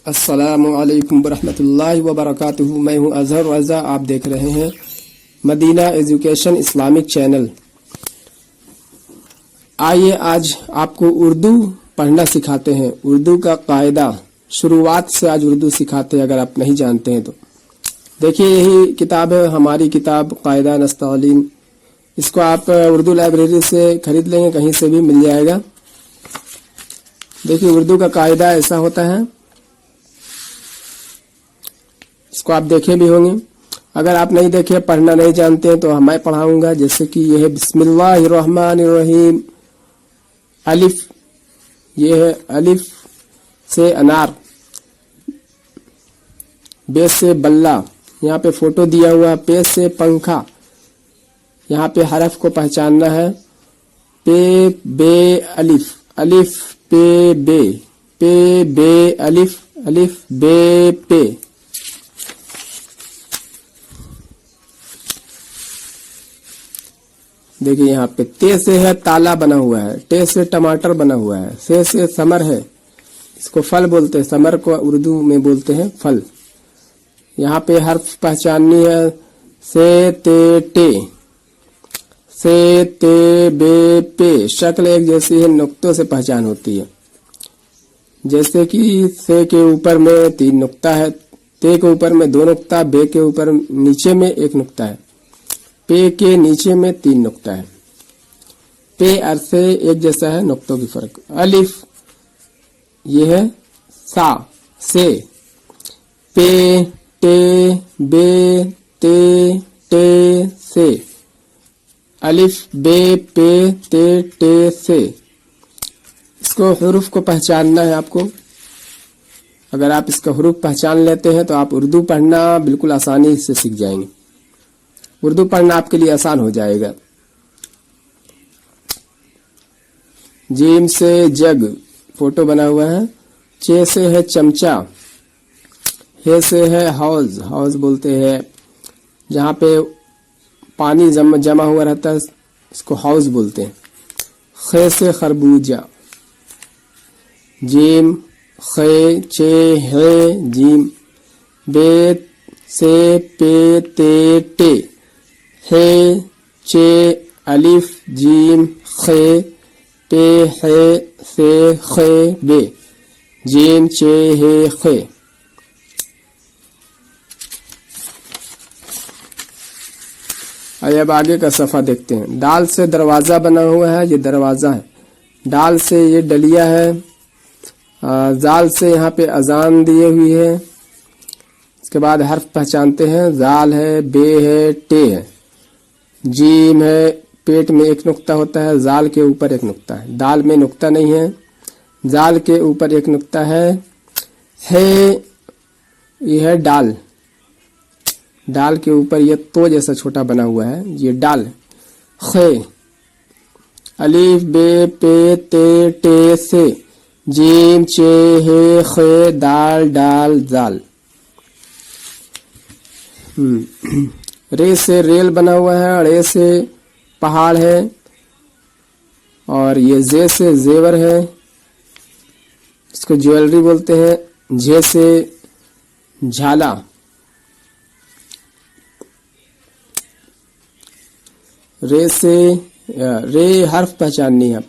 السلام علیکم ورحمۃ اللہ وبرکاتہ۔ میں ہوں اظہر رضا، آپ دیکھ رہے ہیں مدینہ ایجوکیشن اسلامک چینل۔ آئیے آج آپ کو اردو پڑھنا سکھاتے ہیں۔ اردو کا قاعدہ شروعات سے آج اردو سکھاتے ہیں، اگر آپ نہیں جانتے ہیں تو دیکھیے یہی کتاب ہے ہماری کتاب قاعدہ نستعلیم۔ اس کو آپ اردو لائبریری سے خرید لیں گے، کہیں سے بھی مل جائے گا۔ دیکھیے اردو کا قاعدہ ایسا ہوتا ہے، اس کو آپ دیکھے بھی ہوں گے۔ اگر آپ نہیں دیکھے، پڑھنا نہیں جانتے ہیں تو میں پڑھاؤں گا۔ جیسے کہ یہ ہے بسم اللہ الرحمن الرحیم، الف، یہ ہے الف سے انار، بے سے بلہ، یہاں پہ فوٹو دیا ہوا ہے، پے سے پنکھا، یہاں پہ حرف کو پہچاننا ہے۔ پے بے الف، الف پے بے، پے بے الف، الف بے پے۔ دیکھیے یہاں پہ تے سے ہے تالا بنا ہوا ہے، ٹے سے ٹماٹر بنا ہوا ہے، سے ثمر ہے، اس کو پھل بولتے ہیں، ثمر کو اردو میں بولتے ہیں پھل۔ یہاں پہ حرف پہچاننی ہے، سے تے ٹے، سے تے بے پے۔ شکل ایک جیسی ہے، نقطوں سے پہچان ہوتی ہے۔ جیسے کہ سے کے اوپر میں 3 نقطہ ہے، تے کے اوپر میں 2 نقطہ، بے کے اوپر نیچے میں 1 نقطہ ہے، پے کے نیچے میں 3 نقطہ ہے۔ پے اور سے ایک جیسا ہے، نقطوں کی فرق۔ الف، یہ ہے سا، سے، پے ٹے بے تے ٹے سے، الف بے پے تے ٹے سے۔ اس کو حروف کو پہچاننا ہے آپ کو۔ اگر آپ اس کا حروف پہچان لیتے ہیں تو آپ اردو پڑھنا بالکل آسانی سے سیکھ جائیں گے۔ اردو پڑھنا آپ کے لیے آسان ہو جائے گا۔ جیم سے جگ، فوٹو بنا ہوا ہے۔ چے سے ہے چمچہ، ہے سے ہے حوض، حوض بولتے ہیں جہاں پہ پانی جمع ہوا رہتا ہے، اس کو حوض بولتے ہیں۔ خے سے خربوزہ، جیم خے چے ہے جیم، بے سے پے تے ٹے، ہے چے الف جیم خے، پے ہے سے خے بے، جیم چے ہے خے۔ اب آگے کا صفحہ دیکھتے ہیں۔ ڈال سے دروازہ بنا ہوا ہے، یہ دروازہ ہے۔ ڈال سے یہ ڈلیا ہے۔ زال سے یہاں پہ اذان دیے ہوئی ہے۔ اس کے بعد حرف پہچانتے ہیں، زال ہے، بے ہے، ٹے ہے، جیم ہے، پیٹ میں 1 نقطہ ہوتا ہے، زال کے اوپر 1 نقطہ ہے، دال میں نقطہ نہیں ہے، زال کے اوپر 1 نقطہ ہے یہ ہے ڈال، ڈال کے اوپر یہ تو جیسا چھوٹا بنا ہوا ہے، یہ ڈال۔ خے، الف بے پے تے ٹے سے، جیم چے ہے خے دال ڈال زال۔ رے سے ریل بنا ہوا ہے، رے سے پہاڑ ہے، اور یہ زے سے زیور ہے، اس کو جیولری بولتے ہیں۔ جے سے جھالا، رے سے رے حرف پہچاننی ہے،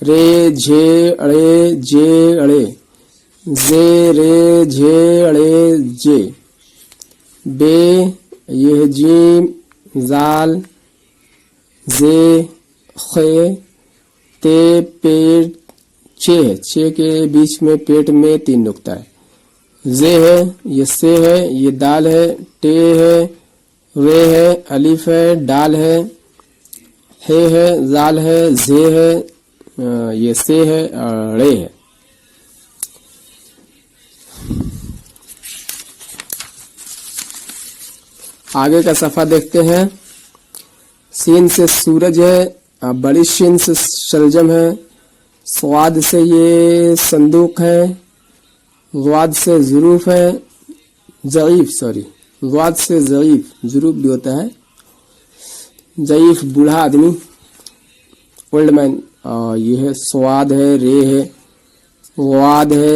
رے جھے اڑے جے اڑے، زے رے جھے اڑے جے، بے یہ جیم زال زے خے، تے پیٹ چے ہے، چے کے بیچ میں پیٹ میں 3 نقطہ ہے، زے ہے، یہ سے ہے، یہ دال ہے، ٹے ہے، رے ہے، الف ہے، ڈال ہے، ہے، زال ہے، زے ہے، یہ سے ہے، رے ہے۔ آگے کا صفحہ دیکھتے ہیں۔ سین سے سورج ہے، بڑی شین سے شلجم ہے، سواد سے یہ صندوق ہے، غواد سے ظروف ہے، ضعیف غواد سے ضعیف، ظروف بھی ہوتا ہے، ضعیف بوڑھا آدمی، اولڈ مین۔ یہ ہے سواد ہے، رے ہے، غواد ہے،